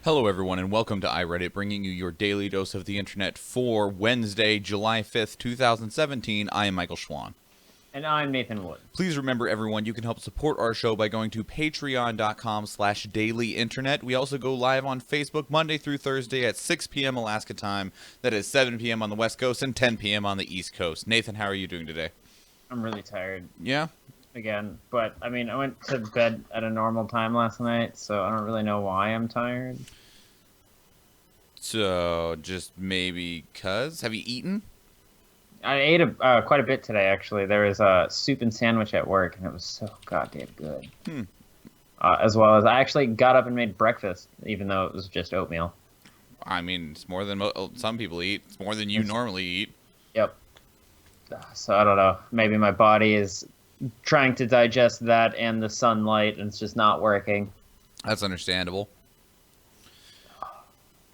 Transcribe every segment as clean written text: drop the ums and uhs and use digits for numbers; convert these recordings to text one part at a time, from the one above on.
Hello everyone and welcome to iReadit, bringing you your daily dose of the internet for Wednesday, July 5th, 2017. I am Michael Schwahn. And I'm Nathan Wood. Please remember, everyone, you can help support our show by going to patreon.com/dailyinternet. We also go live on Facebook Monday through Thursday at 6 p.m. Alaska time. That is 7 p.m. on the West Coast and 10 p.m. on the East Coast. Nathan, how are you doing today? I'm really tired. Yeah? Again, but I mean, I went to bed at a normal time last night, so I don't really know why I'm tired. So, just maybe because? Have you eaten? I ate quite a bit today, actually. There was a soup and sandwich at work, and it was so goddamn good. As well as I actually got up and made breakfast, even though it was just oatmeal. I mean, it's more than some people eat. It's more than you normally eat. Yep. So I don't know. Maybe my body is trying to digest that and the sunlight, and it's just not working. That's understandable.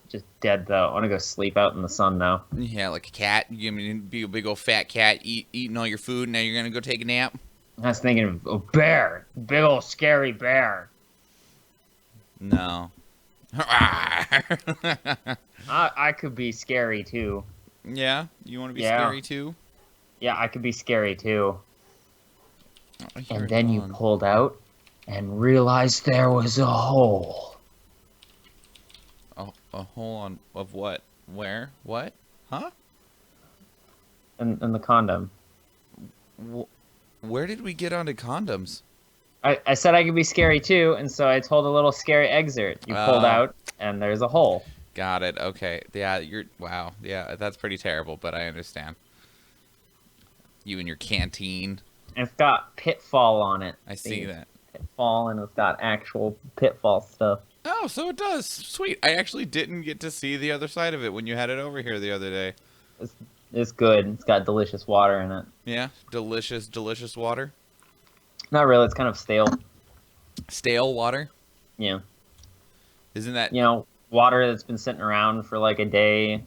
Just dead, though. I want to go sleep out in the sun, though. Yeah, like a cat. You mean be a big old fat cat eating all your food, and now you're gonna go take a nap? I was thinking of a bear. Big old scary bear. No. I could be scary, too. Yeah? You want to be scary, too? Yeah, I could be scary, too. Oh, and then you pulled out and realized there was a hole. A hole on of what? Where? What? Huh? In the condom. Where did we get onto condoms? I said I could be scary too, and so I told a little scary excerpt. You pulled out, and there's a hole. Got it. Okay. Yeah, wow. Yeah, that's pretty terrible, but I understand. You and your canteen. And it's got pitfall on it. I see that. Pitfall, and it's got actual pitfall stuff. Oh, so it does. Sweet. I actually didn't get to see the other side of it when you had it over here the other day. It's good. It's got delicious water in it. Yeah? Delicious, delicious water? Not really. It's kind of stale. Stale water? Yeah. Isn't that... You know, water that's been sitting around for like a day.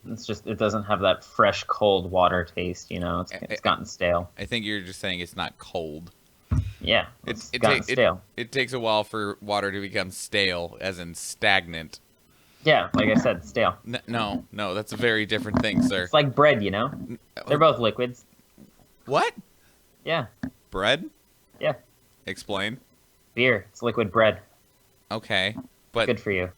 It's just, it doesn't have that fresh, cold water taste, you know? It's gotten stale. I think you're just saying it's not cold. Yeah, it's gotten stale. It takes a while for water to become stale, as in stagnant. Yeah, like I said, stale. No, that's a very different thing, sir. It's like bread, you know? They're both liquids. What? Yeah. Bread? Yeah. Explain. Beer. It's liquid bread. Okay, but... Good for you.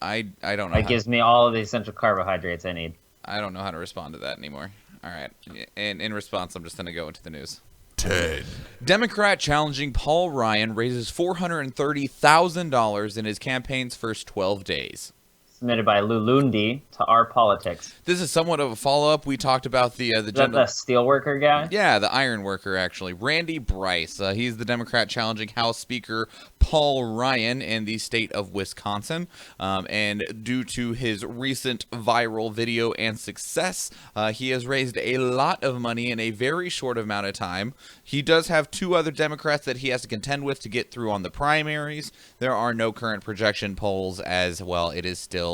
I don't know. It gives me all of the essential carbohydrates I need. I don't know how to respond to that anymore. All right. And in response, I'm just going to go into the news. 10. Democrat challenging Paul Ryan raises $430,000 in his campaign's first 12 days. Submitted by Lulundi to Our Politics. This is somewhat of a follow-up. We talked about the Is that the steelworker guy? Yeah, the iron worker, actually. Randy Bryce. He's the Democrat challenging House Speaker Paul Ryan in the state of Wisconsin. And due to his recent viral video and success, he has raised a lot of money in a very short amount of time. He does have two other Democrats that he has to contend with to get through on the primaries. There are no current projection polls, as well it is still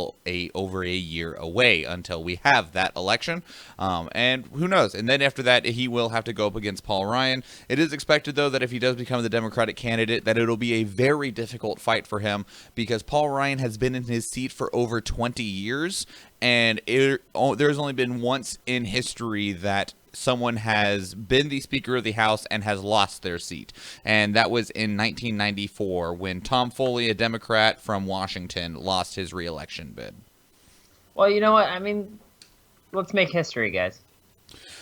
over a year away until we have that election. And who knows? And then after that, he will have to go up against Paul Ryan. It is expected, though, that if he does become the Democratic candidate, that it'll be a very difficult fight for him because Paul Ryan has been in his seat for over 20 years. And there's only been once in history that someone has been the Speaker of the House and has lost their seat. And that was in 1994 when Tom Foley, a Democrat from Washington, lost his re-election bid. Well, you know what? I mean, let's make history, guys.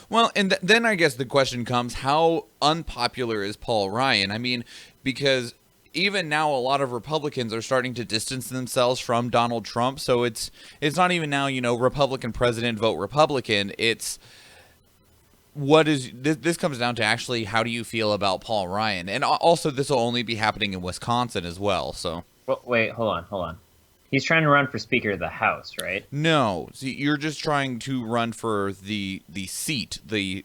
Well, and then I guess the question comes, how unpopular is Paul Ryan? I mean, because even now a lot of Republicans are starting to distance themselves from Donald Trump. So it's not even now, Republican president, vote Republican. It's what is this comes down to actually how do you feel about Paul Ryan? And also this will only be happening in Wisconsin as well. So wait, hold on. He's trying to run for Speaker of the House, right? No, see, you're just trying to run for the seat, the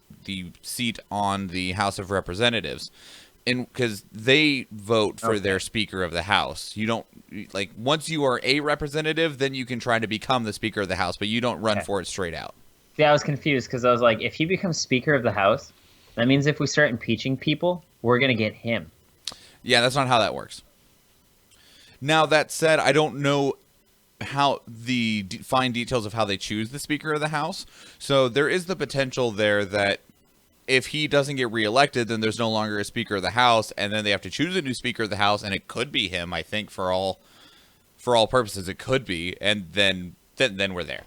seat on the House of Representatives. And because they vote for their Speaker of the House. You don't, like, once you are a representative, then you can try to become the Speaker of the House, but you don't run for it straight out. See, I was confused because I was like, if he becomes Speaker of the House, that means if we start impeaching people, we're going to get him. Yeah, that's not how that works. Now, that said, I don't know how the fine details of how they choose the Speaker of the House. So there is the potential there that if he doesn't get reelected, then there's no longer a Speaker of the House, and then they have to choose a new Speaker of the House, and it could be him. I think for all purposes, it could be, and then we're there.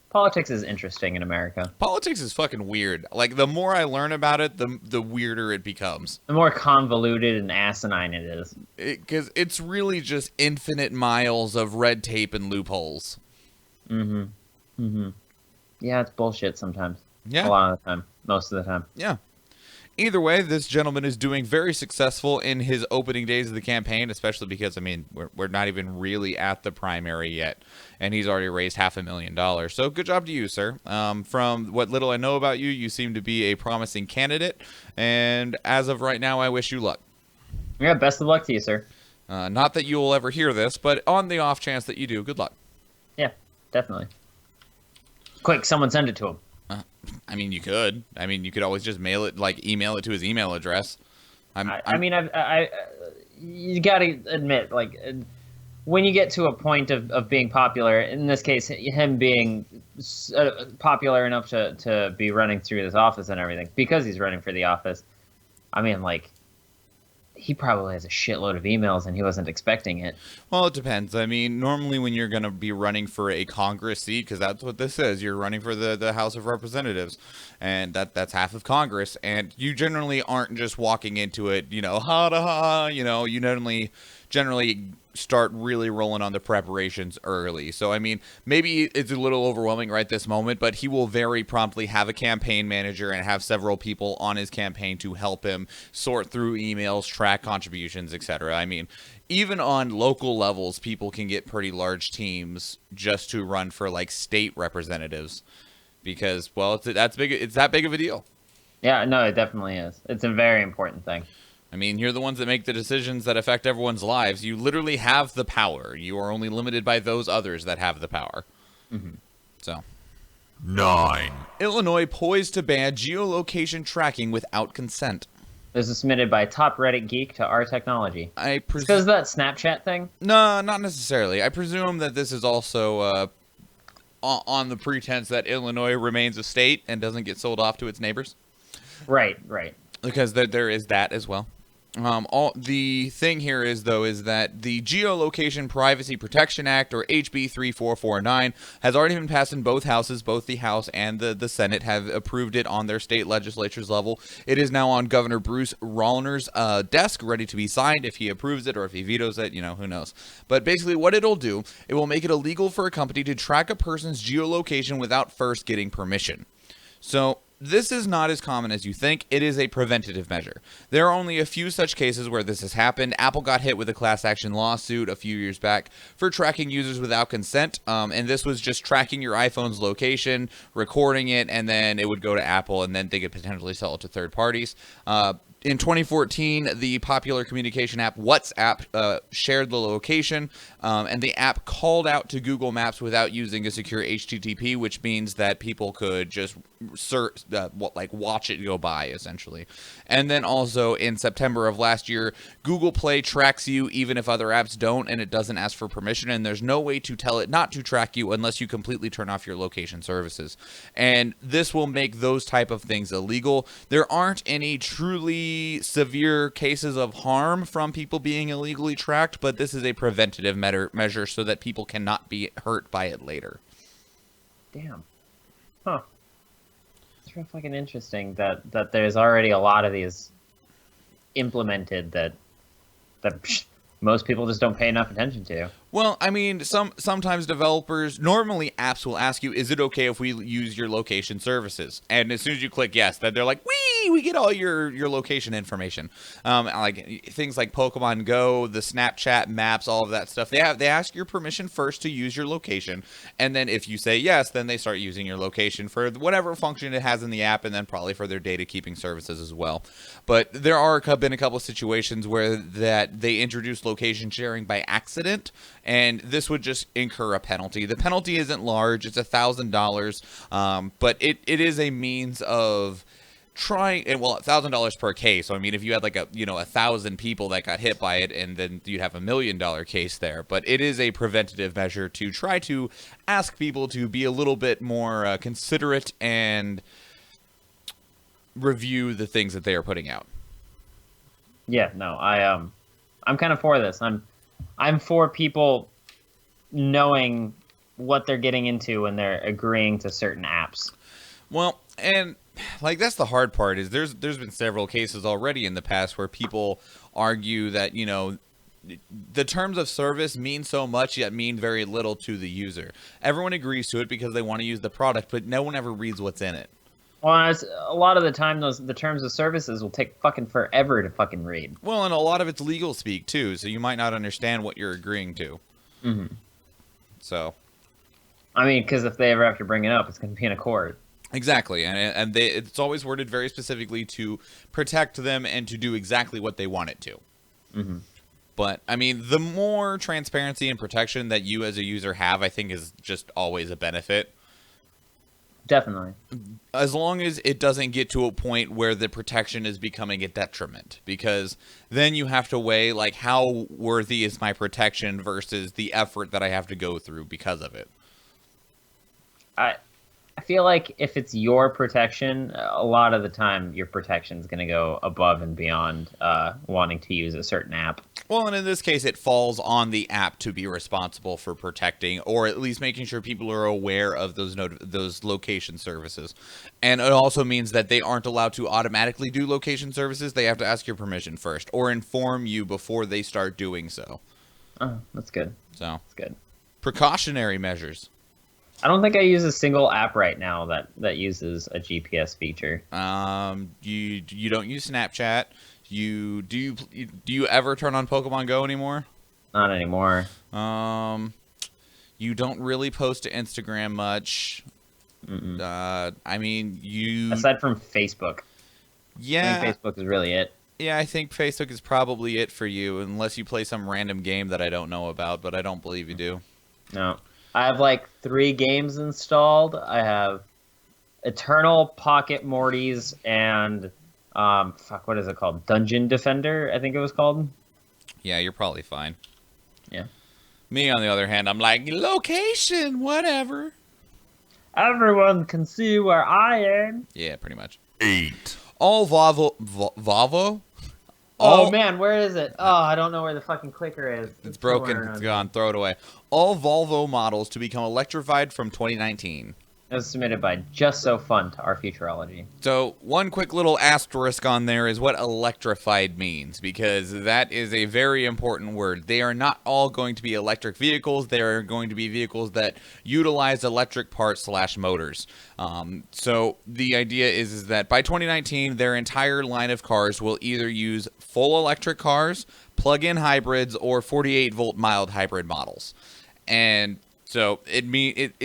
Politics is interesting in America. Politics is fucking weird. Like, the more I learn about it, the weirder it becomes. The more convoluted and asinine it is. Because it's really just infinite miles of red tape and loopholes. Mm-hmm. Mm-hmm. Yeah, it's bullshit sometimes. Yeah. A lot of the time. Most of the time. Yeah. Either way, this gentleman is doing very successful in his opening days of the campaign, especially because, I mean, we're not even really at the primary yet, and he's already raised $500,000. So good job to you, sir. From what little I know about you, you seem to be a promising candidate, and as of right now, I wish you luck. Yeah, best of luck to you, sir. Not that you will ever hear this, but on the off chance that you do, good luck. Yeah, definitely. Quick, someone send it to him. I mean, you could. I mean, you could always just email it to his email address. I mean, you gotta admit, like, when you get to a point of being popular, in this case, him being popular enough to be running through this office and everything, because he's running for the office, I mean, like, he probably has a shitload of emails and he wasn't expecting it. Well, it depends. I mean, normally when you're going to be running for a Congress seat, because that's what this is, you're running for the House of Representatives, and that's half of Congress, and you generally aren't just walking into it, ha da ha, you generally start really rolling on the preparations early. So, I mean, maybe it's a little overwhelming right this moment, but he will very promptly have a campaign manager and have several people on his campaign to help him sort through emails, track contributions, etc. I mean, even on local levels, people can get pretty large teams just to run for, like, state representatives because, well, it's that big of a deal. Yeah, no, it definitely is. It's a very important thing. I mean, you're the ones that make the decisions that affect everyone's lives. You literally have the power. You are only limited by those others that have the power. Mm-hmm. So. 9. Illinois poised to ban geolocation tracking without consent. This is submitted by top Reddit geek to our technology. Because of that Snapchat thing? No, not necessarily. I presume that this is also on the pretense that Illinois remains a state and doesn't get sold off to its neighbors. Right. Because there is that as well. The thing here is that the Geolocation Privacy Protection Act, or HB 3449, has already been passed in both houses. Both the House and the Senate have approved it on their state legislatures level. It is now on Governor Bruce Rauner's desk, ready to be signed. If he approves it or if he vetoes it, who knows. But basically what it'll do, it will make it illegal for a company to track a person's geolocation without first getting permission. So this is not as common as you think. It is a preventative measure. There are only a few such cases where this has happened. Apple got hit with a class action lawsuit a few years back for tracking users without consent. And this was just tracking your iPhone's location, recording it, and then it would go to Apple, and then they could potentially sell it to third parties. In 2014, the popular communication app WhatsApp shared the location, and the app called out to Google Maps without using a secure HTTP, which means that people could just watch it go by, essentially. And then also in September of last year, Google Play tracks you even if other apps don't, and it doesn't ask for permission, and there's no way to tell it not to track you unless you completely turn off your location services. And this will make those type of things illegal. There aren't any truly severe cases of harm from people being illegally tracked, but this is a preventative measure so that people cannot be hurt by it later. Damn. Huh. It's real fucking interesting that there's already a lot of these implemented that most people just don't pay enough attention to. Well, I mean, sometimes developers, normally apps will ask you, is it okay if we use your location services? And as soon as you click yes, then they're like, we get all your location information. Like things like Pokemon Go, the Snapchat maps, all of that stuff. They ask your permission first to use your location, and then if you say yes, then they start using your location for whatever function it has in the app, and then probably for their data keeping services as well. But there been a couple of situations where that they introduced location sharing by accident, and this would just incur a penalty. The penalty isn't large; it's $1,000, but it is a means of $1,000 per case. So I mean, if you had like 1,000 people that got hit by it, and then you'd have $1 million case there. But it is a preventative measure to try to ask people to be a little bit more considerate and review the things that they are putting out. Yeah, no, I'm kind of for this. I'm for people knowing what they're getting into when they're agreeing to certain apps. Well, and like that's the hard part is there's been several cases already in the past where people argue that, the terms of service mean so much yet mean very little to the user. Everyone agrees to it because they want to use the product, but no one ever reads what's in it. Well, a lot of the time, the terms of services will take fucking forever to fucking read. Well, and a lot of it's legal speak too, so you might not understand what you're agreeing to. Mm-hmm. So, I mean, because if they ever have to bring it up, it's going to be in a court. Exactly, and it's always worded very specifically to protect them and to do exactly what they want it to. Mm-hmm. But, I mean, the more transparency and protection that you as a user have, I think is just always a benefit. Definitely. As long as it doesn't get to a point where the protection is becoming a detriment. Because then you have to weigh, like, how worthy is my protection versus the effort that I have to go through because of it. I feel like if it's your protection, a lot of the time your protection is going to go above and beyond wanting to use a certain app. Well, and in this case, it falls on the app to be responsible for protecting, or at least making sure people are aware of those location services. And it also means that they aren't allowed to automatically do location services. They have to ask your permission first, or inform you before they start doing so. Oh, that's good. So, that's good. Precautionary measures. I don't think I use a single app right now that uses a GPS feature. You don't use Snapchat. Do you ever turn on Pokemon Go anymore? Not anymore. You don't really post to Instagram much. I mean, aside from Facebook. Yeah, I think Facebook is really it. Yeah, I think Facebook is probably it for you, unless you play some random game that I don't know about, but I don't believe you do. No. I have like 3 games installed. I have Eternal, Pocket Mortys, and what is it called? Dungeon Defender, I think it was called. Yeah, you're probably fine. Yeah. Me, on the other hand, I'm like, location, whatever. Everyone can see where I am. Yeah, pretty much. 8. All Volvo? Oh, man, where is it? Oh, I don't know where the fucking clicker is. It's broken. It's gone. Throw it away. All Volvo models to become electrified from 2019. It was submitted by Just So Fun to our Futurology. So one quick little asterisk on there is what electrified means, because that is a very important word. They are not all going to be electric vehicles. They are going to be vehicles that utilize electric parts / motors. So the idea is that by 2019, their entire line of cars will either use full electric cars, plug-in hybrids, or 48-volt mild hybrid models. And so it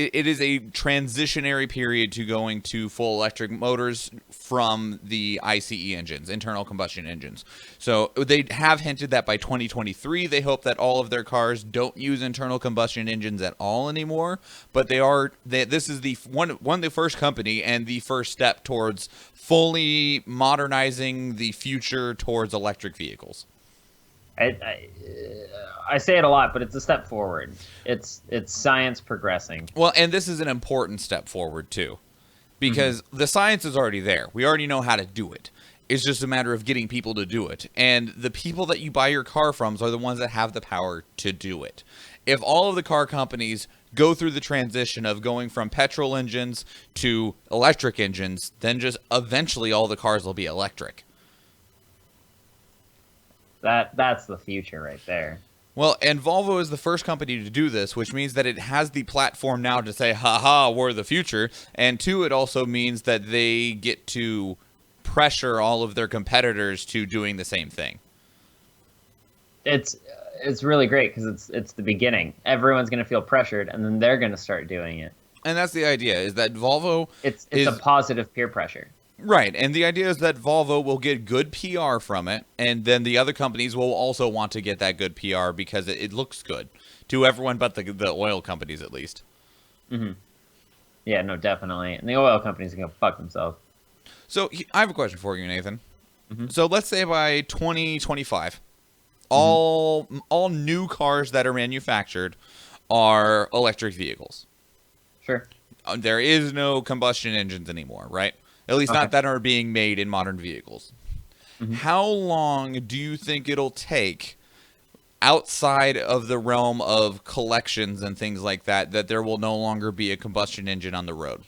is a transitionary period to going to full electric motors from the ICE engines, internal combustion engines. So they have hinted that by 2023, they hope that all of their cars don't use internal combustion engines at all anymore. But this is the the first company and the first step towards fully modernizing the future towards electric vehicles. I say it a lot, but it's a step forward. It's science progressing. Well, and this is an important step forward, too. Because the science is already there. We already know how to do it. It's just a matter of getting people to do it. And the people that you buy your car from are the ones that have the power to do it. If all of the car companies go through the transition of going from petrol engines to electric engines, then just eventually all the cars will be electric. That's the future right there. Well, and Volvo is the first company to do this, which means that it has the platform now to say, haha, we're the future. And 2, it also means that they get to pressure all of their competitors to doing the same thing. It's really great because it's the beginning. Everyone's going to feel pressured, and then they're going to start doing it. And that's the idea, is that Volvo It's a positive peer pressure. Right, and the idea is that Volvo will get good PR from it, and then the other companies will also want to get that good PR because it looks good to everyone but the oil companies, at least. Mm-hmm. Yeah, no, definitely. And the oil companies can go fuck themselves. So I have a question for you, Nathan. Mm-hmm. So let's say by 2025, all new cars that are manufactured are electric vehicles. Sure. There is no combustion engines anymore, right? At least not that are being made in modern vehicles. Mm-hmm. How long do you think it'll take, outside of the realm of collections and things like that, that there will no longer be a combustion engine on the road?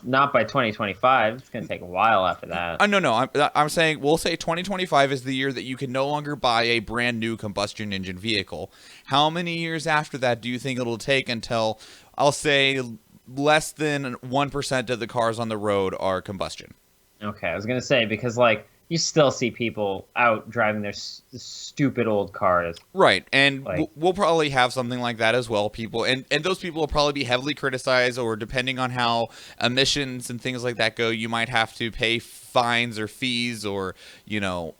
Not by 2025. It's going to take a while after that. No. I'm saying, we'll say 2025 is the year that you can no longer buy a brand new combustion engine vehicle. How many years after that do you think it'll take until, I'll say, less than 1% of the cars on the road are combustion? Okay, I was going to say, because, like, you still see people out driving their stupid old cars. Right, and like, we'll probably have something like that as well. People, and those people will probably be heavily criticized, or depending on how emissions and things like that go, you might have to pay fines or fees, or, you know,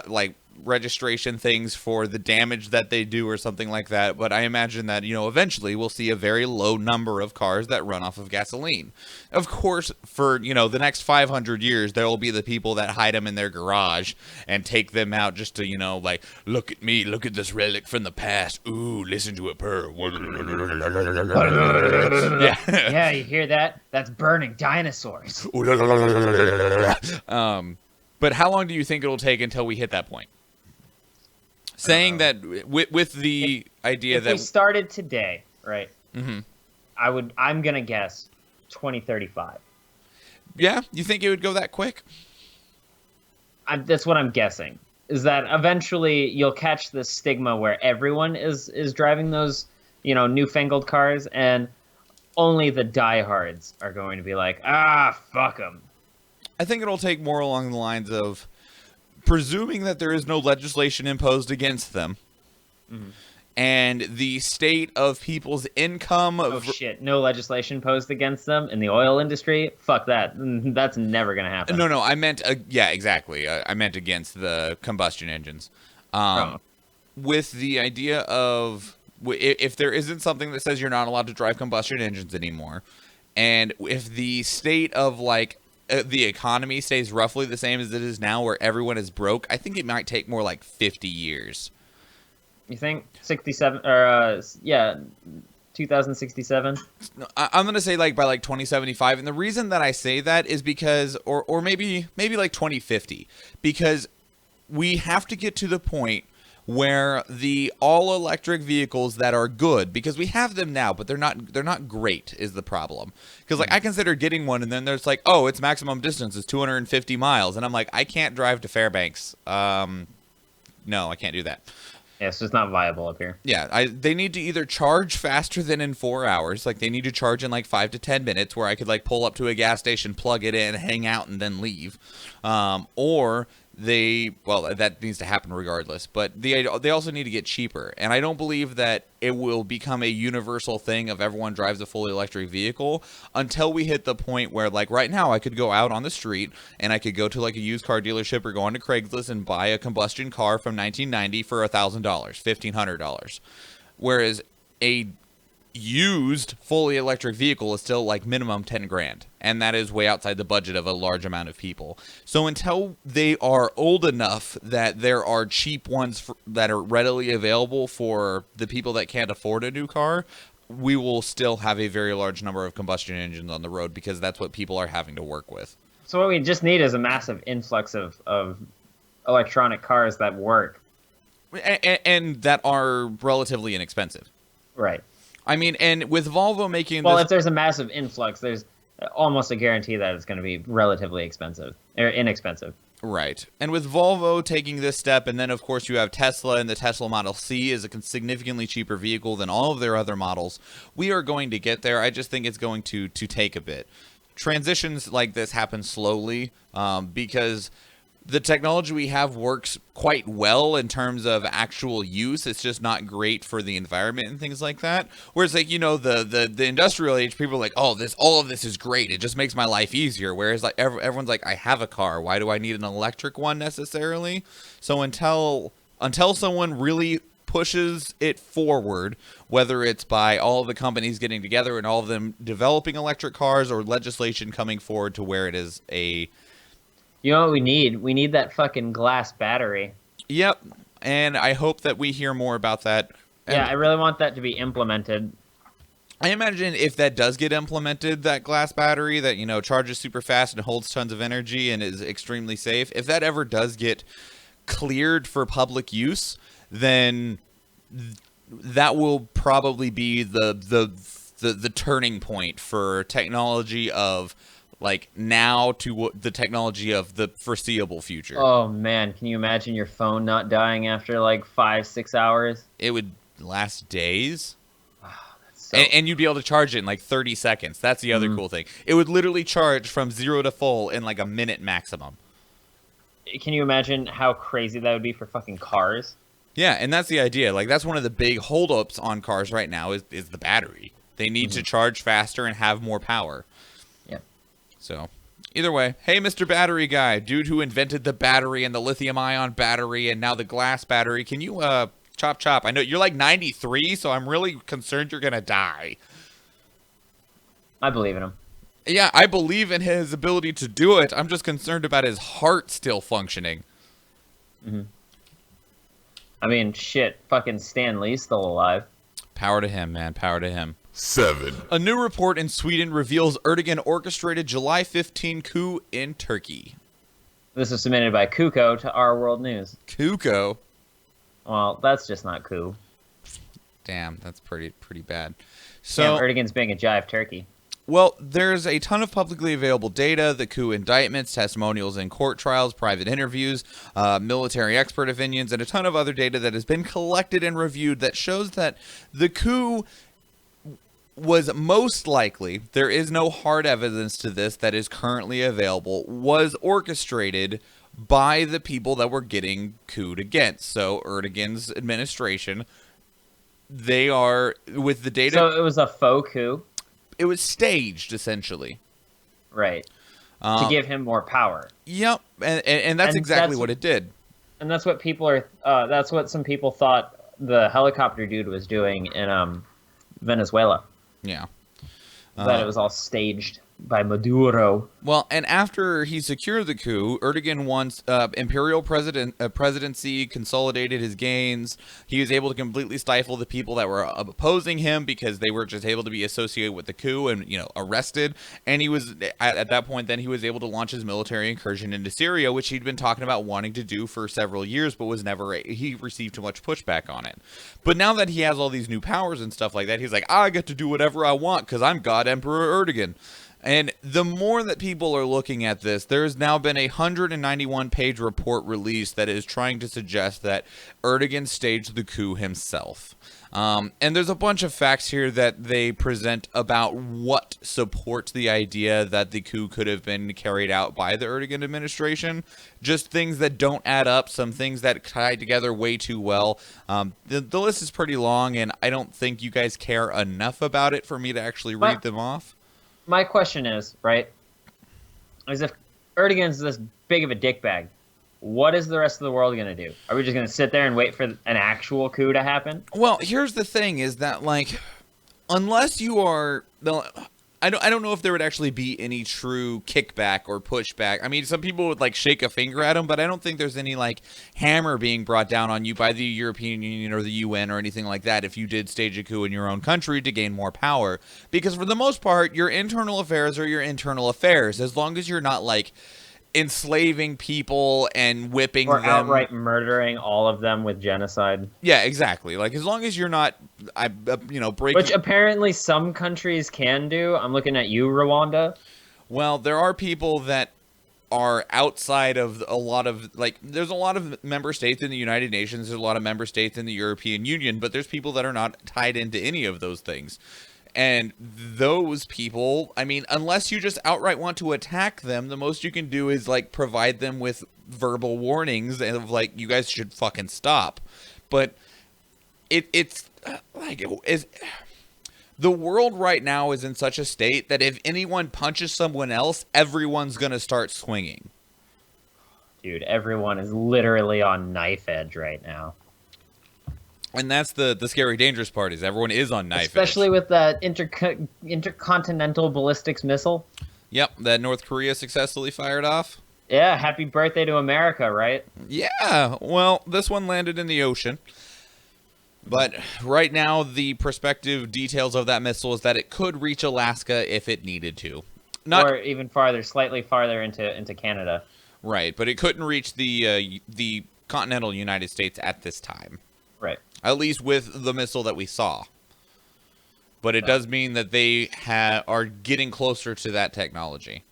like registration things for the damage that they do or something like that. But I imagine that, you know, eventually we'll see a very low number of cars that run off of gasoline. Of course, for, you know, the next 500 years, there will be the people that hide them in their garage and take them out just to, you know, like, look at me, look at this relic from the past. Ooh, listen to it purr. Yeah, you hear that? That's burning dinosaurs. But how long do you think it'll take until we hit that point? Saying that with the idea that we started today, right? Mm-hmm. I'm gonna guess 2035. Yeah, you think it would go that quick? That's what I'm guessing. Is that eventually you'll catch the stigma where everyone is driving those, you know, newfangled cars, and only the diehards are going to be like, fuck them. I think it'll take more along the lines of presuming that there is no legislation imposed against them, and the state of people's income. Oh shit! No legislation posed against them in the oil industry. Fuck that. That's never gonna happen. No. I meant yeah, exactly. I meant against the combustion engines. With the idea of if there isn't something that says you're not allowed to drive combustion engines anymore, and if the state of like the economy stays roughly the same as it is now, where everyone is broke, I think it might take more like 50 years. You think 67 or 2067? I'm gonna say like by like 2075, and the reason that I say that is because, or maybe like 2050, because we have to get to the point where the all-electric vehicles that are good, because we have them now, but they're not great, is the problem. Because like I consider getting one, and then there's like, oh, its maximum distance is 250 miles, and I'm like, I can't drive to Fairbanks. No, I can't do that. Yeah, it's just not viable up here. Yeah, they need to either charge faster than in 4 hours, like they need to charge in like 5 to 10 minutes, where I could like pull up to a gas station, plug it in, hang out, and then leave, or that needs to happen regardless, but they also need to get cheaper. And I don't believe that it will become a universal thing of everyone drives a fully electric vehicle until we hit the point where, like right now, I could go out on the street and I could go to like a used car dealership or go onto Craigslist and buy a combustion car from 1990 for $1,000, $1,500. Whereas a used fully electric vehicle is still like minimum 10 grand, and that is way outside the budget of a large amount of people. So until they are old enough that there are cheap ones that are readily available for the people that can't afford a new car, we will still have a very large number of combustion engines on the road, because that's what people are having to work with. So what we just need is a massive influx of electronic cars that work and that are relatively inexpensive. Right. I mean, and with Volvo making well, if there's a massive influx, there's almost a guarantee that it's going to be relatively expensive or inexpensive. Right. And with Volvo taking this step, and then of course you have Tesla, and the Tesla Model C is a significantly cheaper vehicle than all of their other models. We are going to get there. I just think it's going to take a bit. Transitions like this happen slowly, because the technology we have works quite well in terms of actual use. It's just not great for the environment and things like that. Whereas, like, you know, the industrial age, people are like, oh, all of this is great. It just makes my life easier. Whereas, like, everyone's like, I have a car. Why do I need an electric one necessarily? So until someone really pushes it forward, whether it's by all of the companies getting together and all of them developing electric cars, or legislation coming forward to where it is a... You know what we need? We need that fucking glass battery. Yep, and I hope that we hear more about that. Yeah, I really want that to be implemented. I imagine if that does get implemented, that glass battery that, you know, charges super fast and holds tons of energy and is extremely safe, if that ever does get cleared for public use, then that will probably be the turning point for technology of like now to the technology of the foreseeable future. Oh man, can you imagine your phone not dying after like 5-6 hours? It would last days. So... And you'd be able to charge it in like 30 seconds. That's the other cool thing. It would literally charge from 0 to full in like a minute maximum. Can you imagine how crazy that would be for fucking cars? Yeah, and that's the idea. Like, that's one of the big holdups on cars right now is the battery. They need to charge faster and have more power. Yeah. So, either way, hey, Mr. Battery Guy, dude who invented the battery and the lithium-ion battery and now the glass battery, can you, chop? I know you're like 93, so I'm really concerned you're gonna die. I believe in him. Yeah, I believe in his ability to do it. I'm just concerned about his heart still functioning. I mean, shit, fucking Stan Lee's still alive. Power to him, man. Power to him. 7. A new report in Sweden reveals Erdoğan orchestrated July 15 coup in Turkey. This was submitted by Kuko to Our World News. Kuko? Well, that's just not coup. Damn, that's pretty bad. So, Damn, Erdogan's being a jive turkey. well, there's a ton of publicly available data, the coup indictments, testimonials in court trials, private interviews, military expert opinions, and a ton of other data that has been collected and reviewed that shows that the coup was most likely, there is no hard evidence to this that is currently available, was orchestrated by the people that were getting couped against. So Erdogan's administration, they are, with the data... So it was a faux coup? It was staged, essentially. Right. To give him more power. Yep, and that's exactly what it did. And that's what people are... that's what some people thought the helicopter dude was doing in Venezuela. Yeah. That it was all staged by Maduro. Well, and after he secured the coup, Erdogan wants imperial presidency, consolidated his gains. He was able to completely stifle the people that were opposing him because they were just able to be associated with the coup and, you know, arrested. And he was, at that point, then he was able to launch his military incursion into Syria, which he'd been talking about wanting to do for several years, but was never, he received too much pushback on it. But now that he has all these new powers and stuff like that, he's like, I get to do whatever I want because I'm God Emperor Erdogan. And the more that people are looking at this, there has now been a 191-page report released that is trying to suggest that Erdogan staged the coup himself. And there's a bunch of facts here that they present about what supports the idea that the coup could have been carried out by the Erdogan administration. Just things that don't add up, some things that tie together way too well. The list is pretty long, and I don't think you guys care enough about it for me to actually read them off. My question is, right, is if Erdogan's this big of a dickbag, what is the rest of the world going to do? Are we just going to sit there and wait for an actual coup to happen? Well, here's the thing is that, like, unless you are... I don't know if there would actually be any true kickback or pushback. I mean, some people would, like, shake a finger at him, but I don't think there's any, like, hammer being brought down on you by the European Union or the UN or anything like that if you did stage a coup in your own country to gain more power. Because for the most part, your internal affairs are your internal affairs, as long as you're not, like, enslaving people and whipping or them. Or outright murdering all of them with genocide. Yeah, exactly. Like, as long as you're not, breaking... Which apparently some countries can do. I'm looking at you, Rwanda. Well, there are people that are outside of a lot of, like, there's a lot of member states in the United Nations, there's a lot of member states in the European Union, but there's people that are not tied into any of those things. And those people, I mean, unless you just outright want to attack them, the most you can do is, like, provide them with verbal warnings of, like, you guys should fucking stop. But it's the world right now is in such a state that if anyone punches someone else, everyone's going to start swinging. Dude, everyone is literally on knife edge right now. And that's the scary, dangerous part is everyone is on knife Especially edge. with that intercontinental ballistics missile. Yep, that North Korea successfully fired off. Yeah, happy birthday to America, right? Yeah, well, this one landed in the ocean. But right now, the prospective details of that missile is that it could reach Alaska if it needed to. Or even farther, slightly farther into Canada. Right, but it couldn't reach the continental United States at this time. Right. At least with the missile that we saw. But it does mean that they are getting closer to that technology.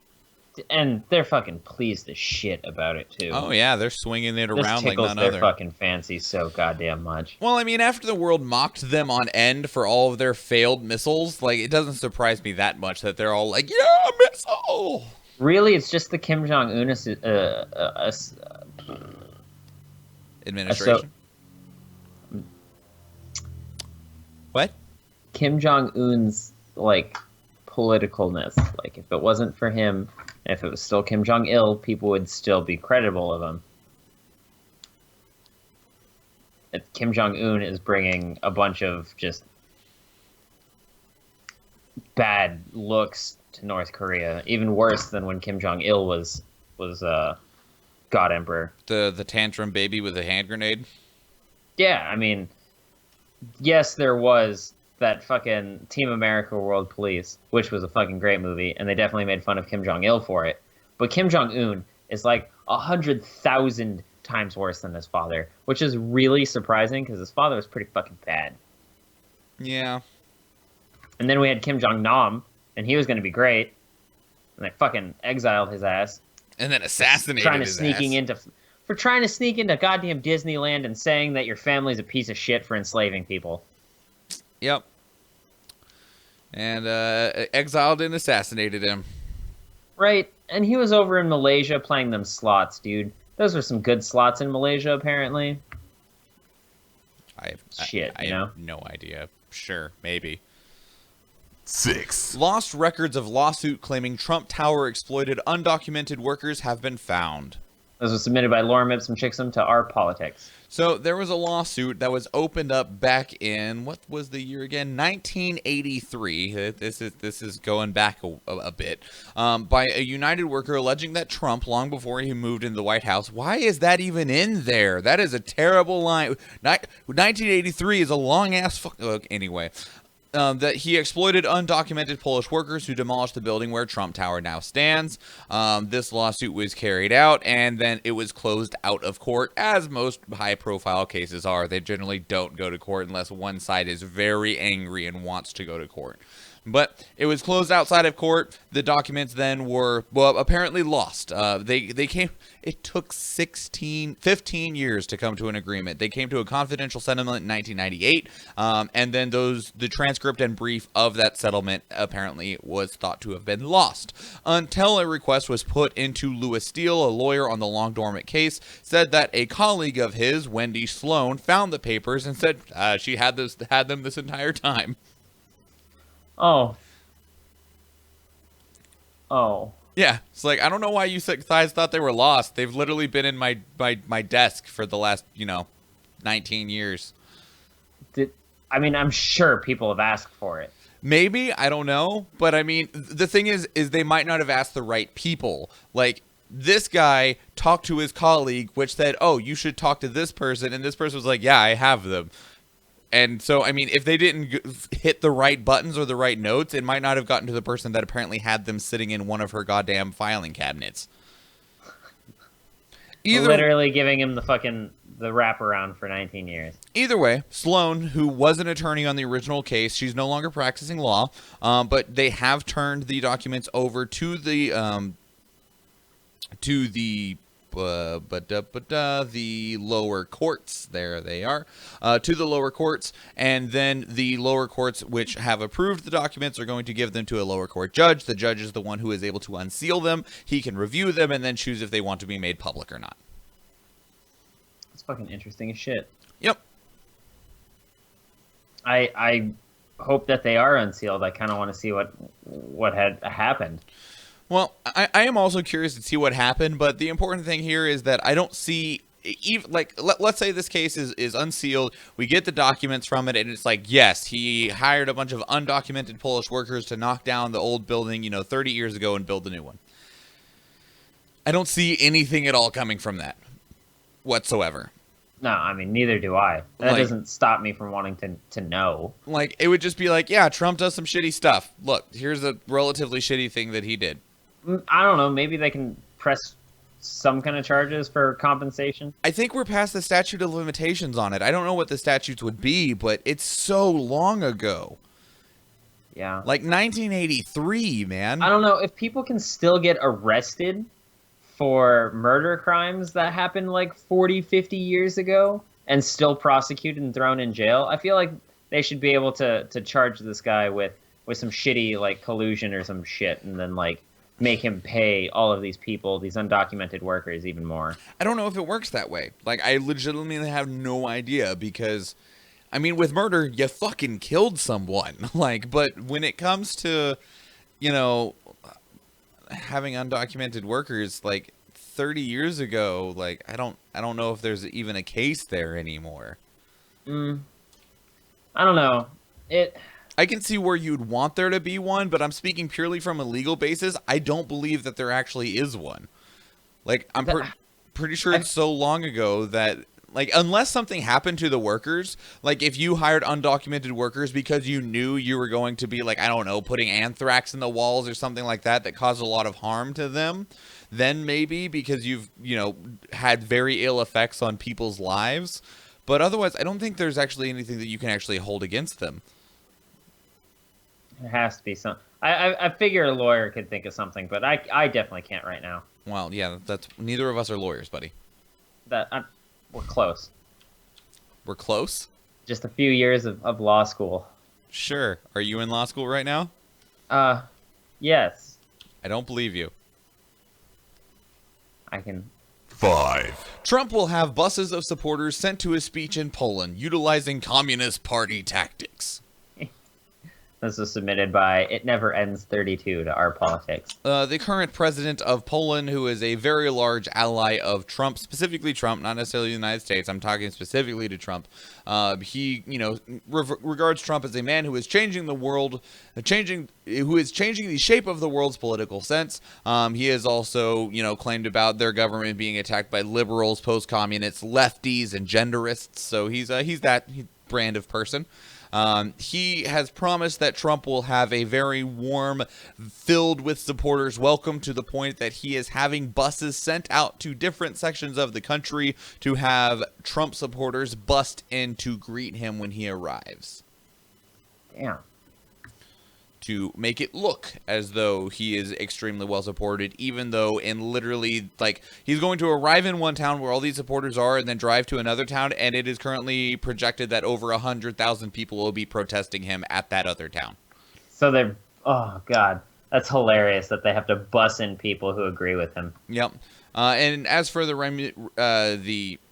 And they're fucking pleased as shit about it, too. Oh, yeah, they're swinging it around like none their other. fucking fancy so goddamn much. Well, I mean, after the world mocked them on end for all of their failed missiles, like, it doesn't surprise me that much that they're all like, yeah, missile! Really, it's just the Kim Jong-un Administration? What? Kim Jong-un's, like, politicalness. Like, if it wasn't for him, if it was still Kim Jong-il, people would still be credible of him. Kim Jong-un is bringing a bunch of just bad looks to North Korea, even worse than when Kim Jong-il was God Emperor. The tantrum baby with a hand grenade? Yeah, I mean, yes, there was that fucking Team America World Police, which was a fucking great movie, and they definitely made fun of Kim Jong-il for it. But Kim Jong-un is like 100,000 times worse than his father, which is really surprising because his father was pretty fucking bad. Yeah. And then we had Kim Jong-nam, and he was going to be great, and they fucking exiled his ass. And then assassinated his ass. For trying to sneak into goddamn Disneyland and saying that your family's a piece of shit for enslaving people. Yep. And exiled and assassinated him. Right, and he was over in Malaysia playing them slots, dude. Those were some good slots in Malaysia, apparently. I know? have no idea. Sure, maybe. 6, Lost records of lawsuit claiming Trump Tower exploited undocumented workers have been found. Those were submitted by Lorem Ipsum Chixum to Our Politics. So there was a lawsuit that was opened up back in, what was the year again? 1983. This is going back a bit. By a United worker alleging that Trump, long before he moved into the White House, why is that even in there? That is a terrible line. 1983 is a long ass fuck. Anyway. That he exploited undocumented Polish workers who demolished the building where Trump Tower now stands. This lawsuit was carried out, and then it was closed out of court, as most high-profile cases are. They generally don't go to court unless one side is very angry and wants to go to court. But it was closed outside of court. The documents then were, well, apparently lost. They came. It took 15 years to come to an agreement. They came to a confidential settlement in 1998, and then the transcript and brief of that settlement apparently was thought to have been lost until a request was put into Louis Steele, a lawyer on the long dormant case, said that a colleague of his, Wendy Sloan, found the papers and said she had them this entire time. Oh. Yeah, it's like, I don't know why you guys thought they were lost. They've literally been in my desk for the last, 19 years. I'm sure people have asked for it. Maybe, I don't know. But I mean, the thing is they might not have asked the right people. Like, this guy talked to his colleague, which said, oh, you should talk to this person. And this person was like, yeah, I have them. And so, I mean, if they didn't hit the right buttons or the right notes, it might not have gotten to the person that apparently had them sitting in one of her goddamn filing cabinets. Literally giving him the wraparound for 19 years. Either way, Sloan, who was an attorney on the original case, she's no longer practicing law, but they have turned the documents over to the lower courts. There they are, to the lower courts, and then the lower courts which have approved the documents are going to give them to a lower court judge. The judge is the one who is able to unseal them. He can review them and then choose if they want to be made public or not. It's fucking interesting as shit. Yep. I hope that they are unsealed. I kind of want to see what had happened. Well, I am also curious to see what happened, but the important thing here is that I don't see even like let's say this case is unsealed, we get the documents from it, and it's like, yes, he hired a bunch of undocumented Polish workers to knock down the old building, 30 years ago and build a new one. I don't see anything at all coming from that whatsoever. No, I mean, neither do I. That doesn't stop me from wanting to know. Like, it would just be like, yeah, Trump does some shitty stuff. Look, here's a relatively shitty thing that he did. I don't know. Maybe they can press some kind of charges for compensation. I think we're past the statute of limitations on it. I don't know what the statutes would be, but it's so long ago. Yeah. Like 1983, man. I don't know if people can still get arrested for murder crimes that happened like 40, 50 years ago and still prosecuted and thrown in jail. I feel like they should be able to charge this guy with some shitty like collusion or some shit, and then like make him pay all of these people, these undocumented workers, even more. I don't know if it works that way. Like, I legitimately have no idea, because I mean, with murder, you fucking killed someone. Like, but when it comes to, having undocumented workers, like 30 years ago, like I don't know if there's even a case there anymore. I don't know. I can see where you'd want there to be one, but I'm speaking purely from a legal basis. I don't believe that there actually is one. Like, I'm pretty sure it's so long ago that, like, unless something happened to the workers, like if you hired undocumented workers because you knew you were going to be, like, I don't know, putting anthrax in the walls or something like that caused a lot of harm to them, then maybe, because you've, had very ill effects on people's lives. But otherwise, I don't think there's actually anything that you can actually hold against them. There has to be some. I figure a lawyer could think of something, but I definitely can't right now. Well, yeah, that's neither of us are lawyers, buddy. We're close. We're close? Just a few years of law school. Sure. Are you in law school right now? Yes. I don't believe you. I can. 5. Trump will have buses of supporters sent to his speech in Poland, utilizing Communist Party tactics. This was submitted by It Never Ends 32 to Our Politics. The current president of Poland, who is a very large ally of Trump, specifically Trump, not necessarily the United States. I'm talking specifically to Trump. He, regards Trump as a man who is changing the world, who is changing the shape of the world's political sense. He has also, claimed about their government being attacked by liberals, post-communists, lefties, and genderists. So he's that brand of person. He has promised that Trump will have a very warm, filled with supporters welcome, to the point that he is having buses sent out to different sections of the country to have Trump supporters bust in to greet him when he arrives. Damn. To make it look as though he is extremely well supported, even though in literally, like, he's going to arrive in one town where all these supporters are and then drive to another town, and it is currently projected that over 100,000 people will be protesting him at that other town. So they're, oh God, that's hilarious that they have to bus in people who agree with him. Yep. And as for the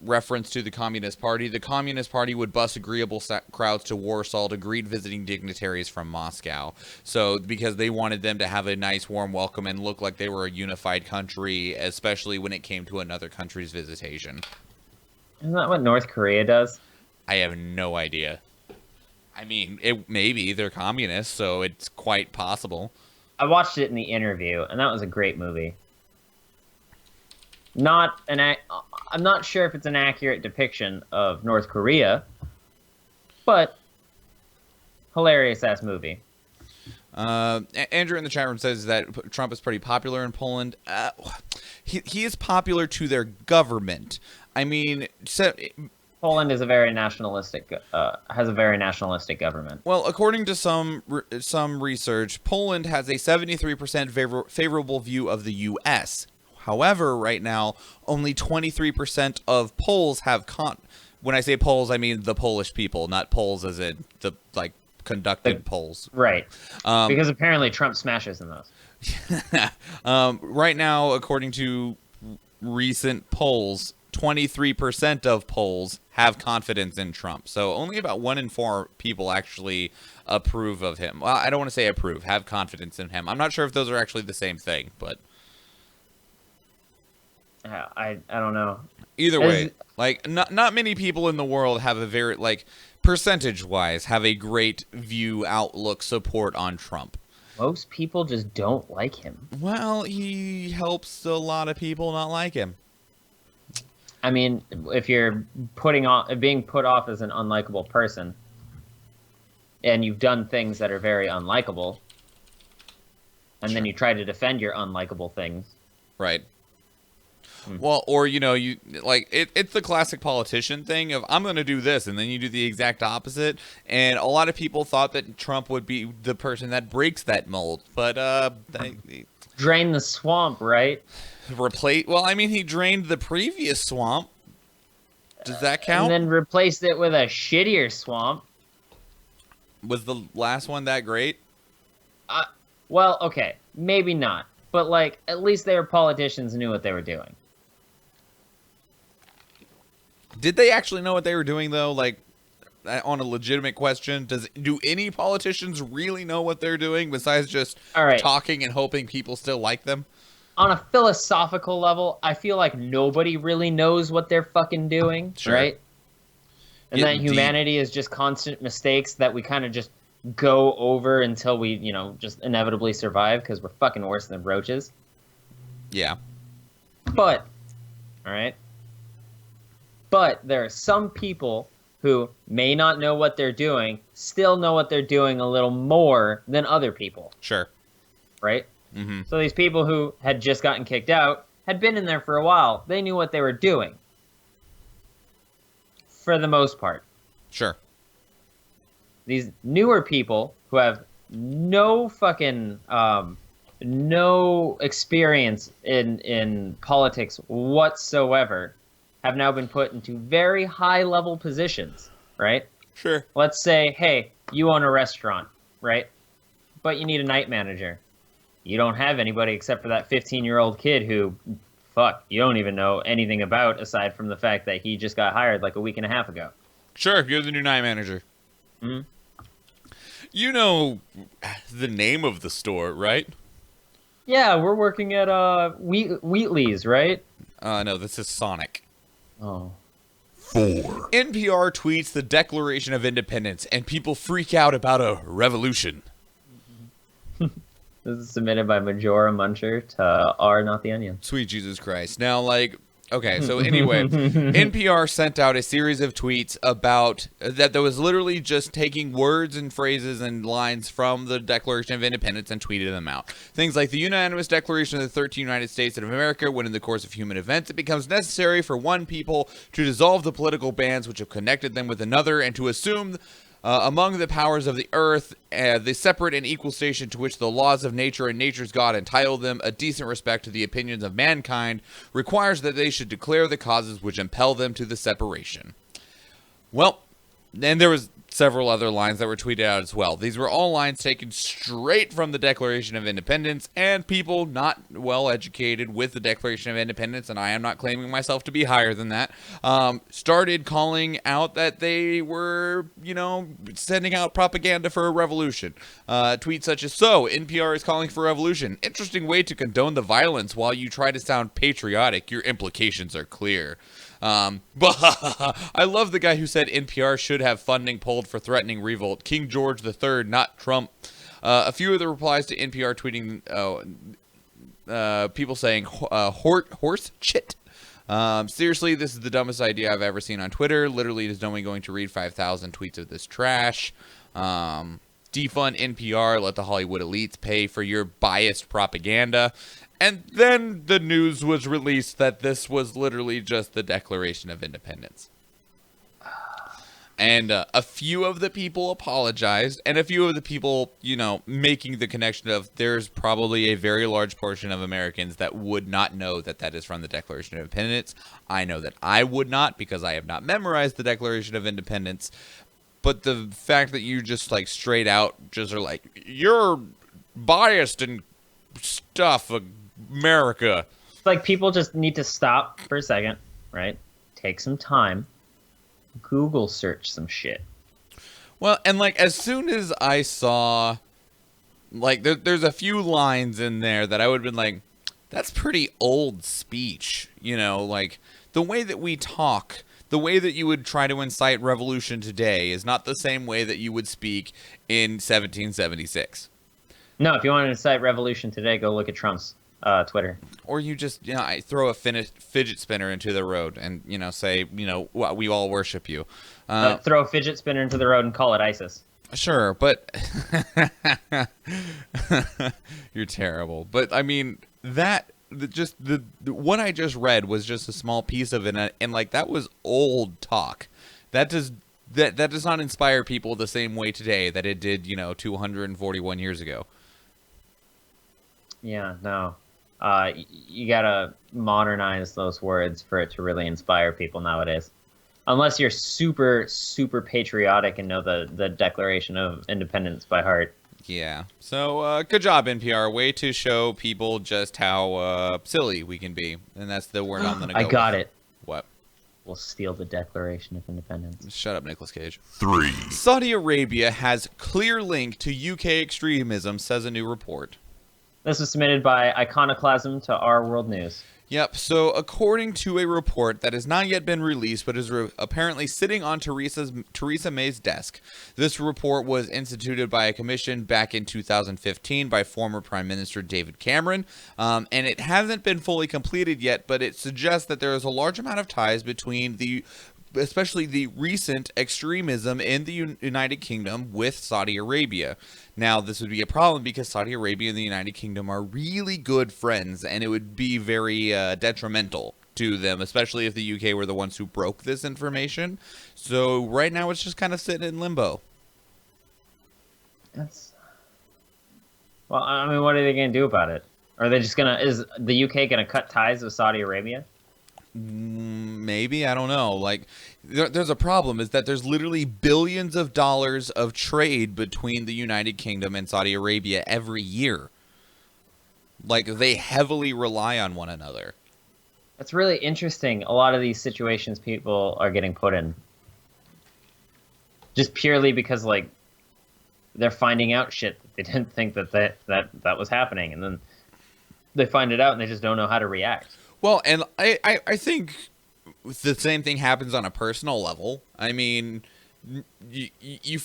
reference to the Communist Party would bus agreeable crowds to Warsaw to greet visiting dignitaries from Moscow. So, because they wanted them to have a nice, warm welcome and look like they were a unified country, especially when it came to another country's visitation. Isn't that what North Korea does? I have no idea. I mean, maybe they're communists, so it's quite possible. I watched it in the interview, and that was a great movie. I'm not sure if it's an accurate depiction of North Korea, but hilarious ass movie. Andrew in the chat room says that Trump is pretty popular in Poland. He is popular to their government. I mean, Poland is a very nationalistic, has a very nationalistic government. Well, according to some research, Poland has a 73% favorable view of the U.S. However, right now, only 23% of Poles have when I say Poles, I mean the Polish people, not Poles as in the, like, conducted polls. Right. Because apparently Trump smashes in those. Right now, according to recent polls, 23% of Poles have confidence in Trump. So only about 1 in 4 people actually approve of him. Well, I don't want to say approve, have confidence in him. I'm not sure if those are actually the same thing, but... I don't know. Either way, like not many people in the world have a very like percentage-wise have a great view, outlook, support on Trump. Most people just don't like him. Well, he helps a lot of people not like him. I mean, if you're being put off as an unlikable person, and you've done things that are very unlikable, and then you try to defend your unlikable things. Right. Well, or, you know, you like it's the classic politician thing of I'm going to do this, and then you do the exact opposite. And a lot of people thought that Trump would be the person that breaks that mold. But drain the swamp, right? Well, I mean, he drained the previous swamp. Does that count? And then replaced it with a shittier swamp. Was the last one that great? Well, okay, maybe not. But, like, at least they were politicians and knew what they were doing. Did they actually know what they were doing, though? Like, on a legitimate question, do any politicians really know what they're doing besides just talking and hoping people still like them? On a philosophical level, I feel like nobody really knows what they're fucking doing, right? And that humanity is just constant mistakes that we kind of just go over until we, you know, just inevitably survive because we're fucking worse than roaches. Yeah. But, all right. But there are some people who may not know what they're doing, still know what they're doing a little more than other people. Sure. Right? Mm-hmm. So these people who had just gotten kicked out had been in there for a while. They knew what they were doing. For the most part. Sure. These newer people who have no fucking no experience in politics whatsoever have now been put into very high level positions, right? Sure. Let's say, hey, you own a restaurant, right? But you need a night manager. You don't have anybody except for that 15-year-old kid who, fuck, you don't even know anything about aside from the fact that he just got hired like a week and a half ago. Sure, you're the new night manager. Mm-hmm. You know the name of the store, right? Yeah, we're working at Wheatley's, right? No, this is Sonic. Oh. 4. NPR tweets the Declaration of Independence, and people freak out about a revolution. This is submitted by Majora Muncher to R. Not the Onion. Sweet Jesus Christ. Now, like, okay, so anyway, NPR sent out a series of tweets about that was literally just taking words and phrases and lines from the Declaration of Independence and tweeted them out. Things like the unanimous Declaration of the 13 United States of America, when in the course of human events it becomes necessary for one people to dissolve the political bands which have connected them with another and to assume among the powers of the earth, the separate and equal station to which the laws of nature and nature's God entitle them, a decent respect to the opinions of mankind, requires that they should declare the causes which impel them to the separation. Well, and there was several other lines that were tweeted out as well. These were all lines taken straight from the Declaration of Independence, and people not well educated with the Declaration of Independence, and I am not claiming myself to be higher than that, started calling out that they were, you know, sending out propaganda for a revolution. Tweets such as, "So, NPR is calling for revolution. Interesting way to condone the violence while you try to sound patriotic. Your implications are clear." But I love the guy who said NPR should have funding pulled for threatening revolt. King George III, not Trump. A few of the replies to NPR tweeting, people saying, horse shit. Seriously, this is the dumbest idea I've ever seen on Twitter. Literally, is no one going to read 5,000 tweets of this trash? Defund NPR, let the Hollywood elites pay for your biased propaganda. And then the news was released that this was literally just the Declaration of Independence. And a few of the people apologized, and a few of the people, you know, making the connection of there's probably a very large portion of Americans that would not know that that is from the Declaration of Independence. I know that I would not because I have not memorized the Declaration of Independence. But the fact that you just, like, straight out just are like, you're biased and stuff, America. It's like people just need to stop for a second, right? Take some time. Google search some shit. Well, and like as soon as I saw, like there's a few lines in there that I would have been like, That's pretty old speech, like the way that we talk, the way that you would try to incite revolution today is not the same way that you would speak in 1776. No, if you want to incite revolution today, go look at Trump's Twitter. Or you just, I throw a fidget spinner into the road and, say, we all worship you. Throw a fidget spinner into the road and call it ISIS. Sure, but you're terrible. But I mean, what I just read was just a small piece of it, and like that was old talk. That does not inspire people the same way today that it did, 241 years ago. Yeah, no. You gotta modernize those words for it to really inspire people nowadays. Unless you're super, super patriotic and know the Declaration of Independence by heart. Yeah. So, good job, NPR. Way to show people just how silly we can be. And that's the word I'm going to go I got with. it. What? We'll steal the Declaration of Independence. Shut up, Nicolas Cage. 3. Saudi Arabia has clear link to UK extremism, says a new report. This was submitted by Iconoclasm to Our World News. Yep, so according to a report that has not yet been released but is apparently sitting on Theresa May's desk, this report was instituted by a commission back in 2015 by former Prime Minister David Cameron, and it hasn't been fully completed yet, but it suggests that there is a large amount of ties between especially the recent extremism in the United Kingdom with Saudi Arabia. Now, this would be a problem because Saudi Arabia and the United Kingdom are really good friends, and it would be very detrimental to them, especially if the UK were the ones who broke this information. So right now it's just kind of sitting in limbo. Well, I mean, what are they going to do about it? Are they just going to... Is the UK going to cut ties with Saudi Arabia? Maybe, I don't know. Like, there's a problem is that there's literally billions of dollars of trade between the United Kingdom and Saudi Arabia every year. Like, they heavily rely on one another. That's really interesting. A lot of these situations people are getting put in. Just purely because, like, they're finding out shit that they didn't think that was happening. And then they find it out and they just don't know how to react. Well, and I think the same thing happens on a personal level. I mean, you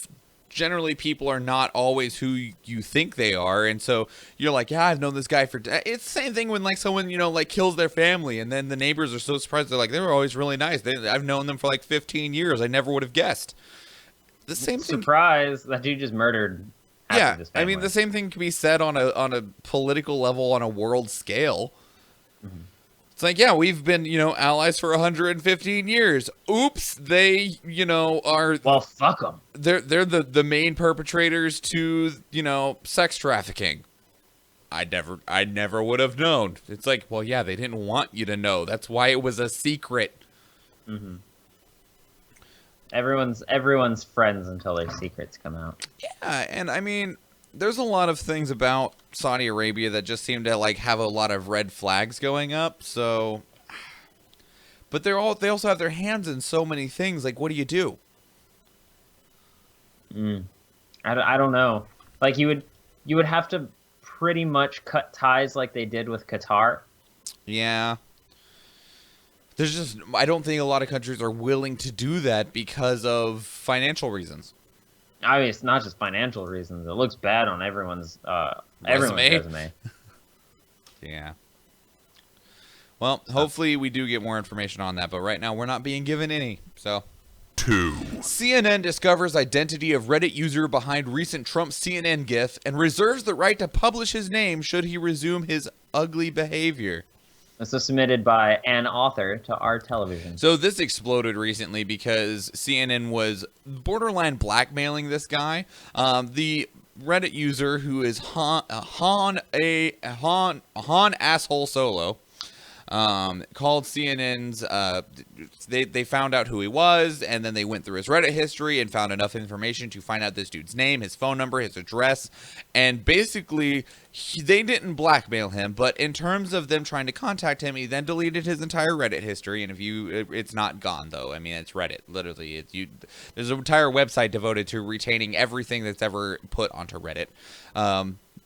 generally people are not always who you think they are, and so you're like, yeah, I've known this guy for... It's the same thing when like someone like kills their family, and then the neighbors are so surprised. They're like, they were always really nice. I've known them for like 15 years. I never would have guessed. The same thing. Surprise! That dude just murdered. Half of his family. I mean, the same thing can be said on a political level on a world scale. Mm-hmm. It's like, yeah, we've been, allies for 115 years. Oops, they, are... Well, fuck them. They're the main perpetrators to, sex trafficking. I never would have known. It's like, well, yeah, they didn't want you to know. That's why it was a secret. Mm-hmm. Everyone's friends until their secrets come out. Yeah, and I mean... There's a lot of things about Saudi Arabia that just seem to like have a lot of red flags going up. So, but they also have their hands in so many things. Like, what do you do? I don't know. Like you would have to pretty much cut ties like they did with Qatar. Yeah. I don't think a lot of countries are willing to do that because of financial reasons. I mean, it's not just financial reasons. It looks bad on everyone's resume. Yeah. Well, hopefully we do get more information on that, but right now we're not being given any. So, 2. CNN discovers identity of Reddit user behind recent Trump CNN gif and reserves the right to publish his name should he resume his ugly behavior. This was submitted by an author to Our Television. So this exploded recently because CNN was borderline blackmailing this guy. The Reddit user who is Han asshole solo called CNN's. They found out who he was, and then they went through his Reddit history and found enough information to find out this dude's name, his phone number, his address, and basically they didn't blackmail him. But in terms of them trying to contact him, he then deleted his entire Reddit history. And it's not gone though. I mean, it's Reddit. Literally, there's an entire website devoted to retaining everything that's ever put onto Reddit.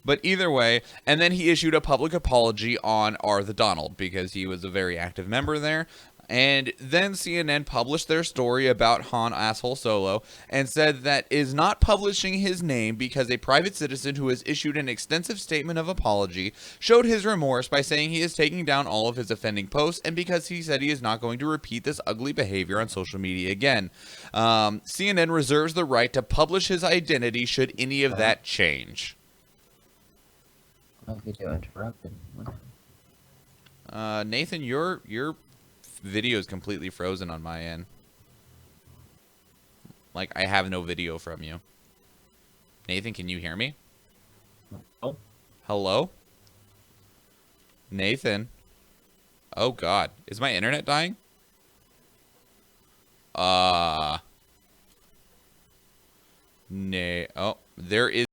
But either way, and then he issued a public apology on R the Donald because he was a very active member there. And then CNN published their story about Han Asshole Solo and said that is not publishing his name because a private citizen who has issued an extensive statement of apology showed his remorse by saying he is taking down all of his offending posts and because he said he is not going to repeat this ugly behavior on social media again. CNN reserves the right to publish his identity should any of that change. My video interrupted. Nathan, your video is completely frozen on my end. Like, I have no video from you. Nathan, can you hear me? Oh. Hello? Nathan? Oh, God. Is my internet dying? Oh, there is